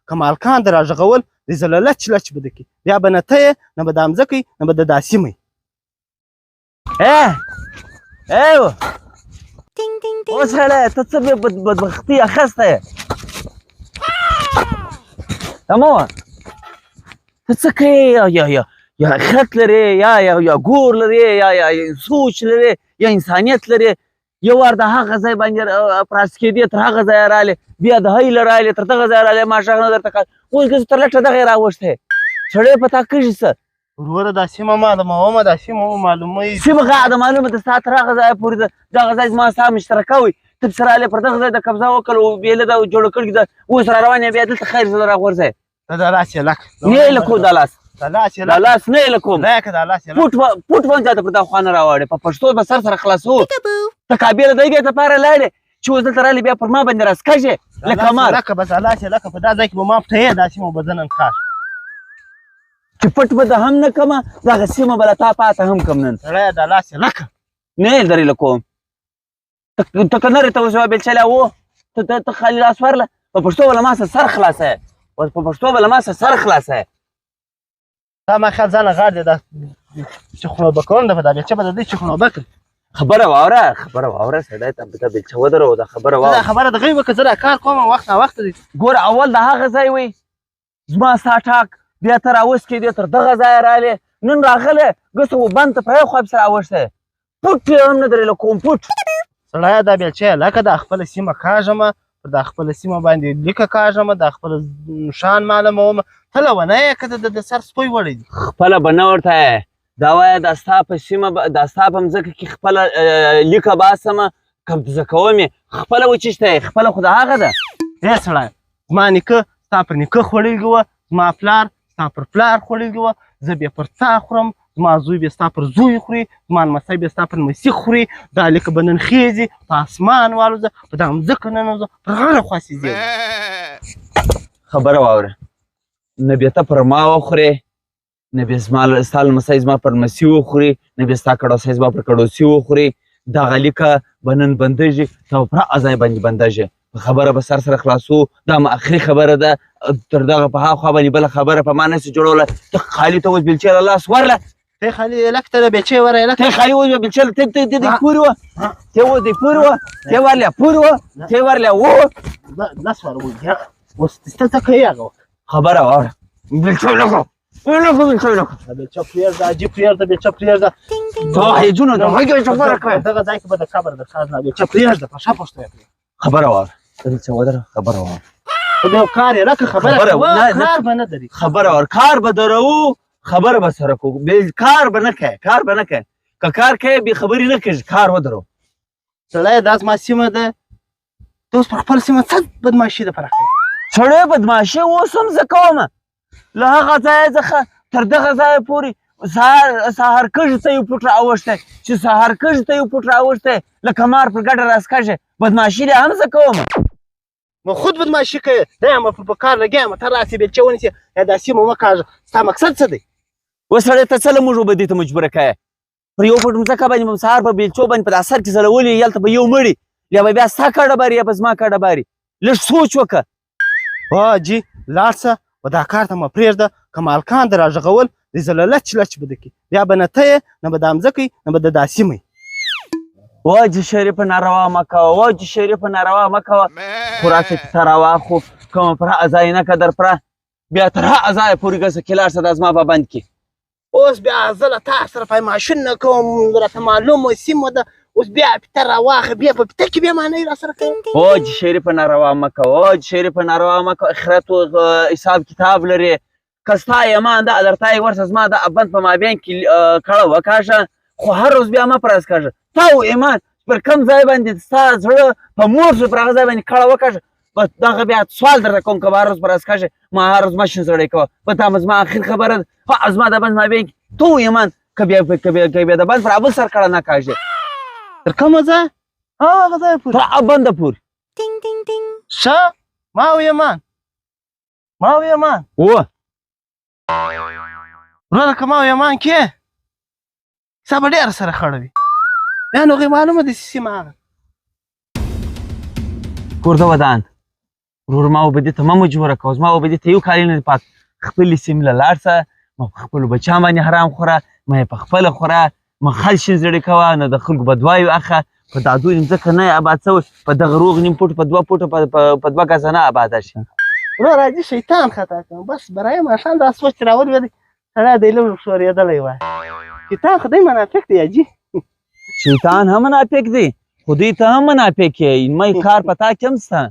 کمال خان د راږغول د زړه لچ لچ به درکړي بیا به نه ته یې نه به دا مځکه نه به د دا سیمه اوس هله ته څه بدبختي اخیسته یې تمامه ته څه کوې یا خط لرې یا ګور لرې یا سوچ لرې یا انسانیت لرې یو وار د هغه ځای باندې پراس کېدې تر هغه ځایه رالې بیا د هیله رالې تر دغه ځایه رالې ماښام نه درته اوس که زه تر لټه دغه یې راوښتی سړی په تا کږي څه وروره دا سیمه معلومومه دا سیمه ومعلوموي سیمه غاده معلومه ده ستا تر هغه ځایه پورې ده دغه ځای زما ستا مشترکه وي ته پسې رالې پر دغه ځای د قبضه وکړه بېله ده جوړه کړې ده اوس را روان یې بیا دلته خیر زه راغورځئ ته دا لاس یې لک نه یې لکو دا لاس دا لاس یې دا لاس نه یې لکوم لکه دا لاس یې پوټ به چاته پر دا خوا نه راوړې په پښتو به سر خلاصو ته کابله دی دې دپاره لاړې چې اوس دلته رالې بیا پر ما باندې راسکږې لکه مار لکه بس دا لاس یې لکه په دا ځای کې به ما پټه یې دا سیمه به زه نن کار چې پټ به د هم نه کمه دغه سیمه به له تا پاته هم کم نن سړیه دا لاس یې لکه نه یې درې لکوم ته که نرې ته اوس یوه بېلچه وو ته خالي لاس ورله په پښتو به له ما سره سر خلاصه اوس په پښتو به له ما سره سر خلاصه دا ما خیال ځانه غاړ دی دا چخنوبه کوم ده په دا بېلچه به د دې چخنوبه کړي خبره واوره سړی ته بېلچه ودرو دا خبره واوره دا خبره د غیب وکړه زه دا کار کوم وخت ناوخته دی ګوره اول د هغه ځای وی زما ستا ټاک بیا ته راوس کېدې تر دغه ځایه رالې نن راغلی ګوسه و بند ته په یو خوا پسې راوښتی پوټ یې هم نه درې لکوم پوټ سړیه دا بېلچه یې لکه دا خپله سیمه کاږمه پر دا خپله سیمه باندې لیکه کاږمه دا خپله شان معلومومه ته لیونی یې که د سر سپی وړی دي خپله به نه ورته یې دا وایه دا ستا په سیمه دا ستا په مځکه کې خپله لیکه باسمه قبضه کوم یې خپله وچیشته یې خپله خو د هغه ده ای سړیه زما نیکه ستا پر نیکه خوړلي وه زما پلار ستا پر پلار خوړلي وه زه بیا پر تا خورم زما زوی بیا ستا پر زوی خوري زما لمسی بیا ستا پر لمسي خوري دا لیکه به نن خیږي په اسمان والوځه په دا مځکه ننوځه پر غاړه خواڅېږي خبره واوره نه بیا ته پر ما وخورې نه بیا ستا لمسی زما پر لمسي وخوري نه بیا ستا کړوسی زما پر کړوسي وخوري دغه لیکه به نن بندېږي ته به پر هغه ځای باندې بندېږي خبره به سره خلاصو دا آخري خبره ده تر دغه په هاخوا باندې بله خبره په ما نسي جوړوله ته خالي ته اوس بېلچې له لاس ورله ته خالي لک ته د بېلچې وره یې لک ته خالي اوس بېلچې ته دې پورې وه ته اوس دې پورې وه ته ورله پورې وه ته ورله وه لاس ور وګیا اوس ته څه کوې هغه وخت خبره واوره بېلچې لکه بېلچې لکه بېلچه پرېږده عجیب پرېږده بېلچه پرېږده ته هیجونه د غږ خبره کوې دغه ځای کې به د قبر د ښار نه بېلچه پرېږده په ښه پښتو یې کړې خبره واوره ته بېلچه ودره خبره واوره ته یو کار یې لکه خبره کار به نه دري خبره واوره کار به درو خبره به سره کوو کار به نه کوې کار به نه کوې که کار کوې بې خبرې نه کېږي کار ودرو سړی دا زما سیمه ده ته اوس پر خپله سیمه څه بدماشي ده پراخه سړی بدماشي اوس هم زه کومه له هغه ځایه څخه تر دغه ځایه پورې سهار کږي ته یو پوټ راوښتی چې سهار کږي ته یو پوټ راوښتی لکه مار پر ګډه راسکږي بدماشي دې هم زه کومه نو خود بدماشي کوې دا یم په کار لګیا یم ته راسې بېلچې ونیسې یا دا سیمه مه کاږه ستا مقصد څه دی اوس سړی ته څه له موږ به دې ته مجبوره کوې پر یو پټ مځکه باندې به سهار په بېلچو باندې په دا سر کې ځړولي هلته به یو مړي یا به بیا ستا کډه باري یا به زما کډه باري لږ سوچ وکړه جي لاړ شه و دا کار ته مه پرېږده کمال خان د راږغول د زړه لچ لچ به درکړي بیا به نه ته یې نه به دا مځکه نه به د دا سیمه واجي شریفه ناروا مه کوه واجي شریفه ناروا مه کوه خوراک ته راواخو کومه پر هغه ځای نه که در پره بیا تر هغه ځایه پورې ګرځه کې لاړ شه دا زما په بند کې اوس بیا زه له تا سره فایماشن نه کوم راته معلومه سیمه ده اوس بیا پیته راواخه بیا په پیته کې بیا معنی راسره کوې واجي شریفه ناروا مه کوه واجي شریفه ناروا مه کوه اخرت و حساب کتاب لرې که ستا ایمان ده درته یې ورشه زما د بند په مابین کې کړه وکاږه خو هر روز بیا مه پرس کاږه تا و ایمان پر کوم ځای باندې ستا زړه په مور شو پر هغه ځای باندې کړه وکاږه بس دغه بیا سوال درته کوم که به هر روز پرس کاږه ما هر روز مشین سړی کوه په تا زما اخر خبره ده خو زما د بند مابین کې تو و ایمان که بیا د بند پر ابل سر کړه نه کاږې تر کومه ځای هغه ځای پورې تر بنده پورې ښه ما و ایمان ما و ایمان وه وروره که ما و ایمان کې ستا به ډېره سره خړه وي بیا نو هغې معلومه ده چې سیمه هغه کورده ودان ورور ما به دې ته مه مجبوره کوه زما به دې ته یو کال نه دی پات خپلې سیمې له لاړ شه ما په خپلو بچیان باندې حرام خوره ما یې په خپله خوره ما خل شین زړې کوه نه د خلکو بدوایو اخه په دا دوی ځمکه نه آباد شوی په دغه روغ نیم فوټ په 2 فوټه په 2 ګزه نه آباده شي ورور راځي شیطان خطا کوم بس برای ماښام دا سوچ راولوېدی سړی دی لږ ښورېدلی وای شیطان خدای منافق دی حاجي شیطان هم منافق دی خو دوی ته هم منافق یې ما کار په تا کې هم شته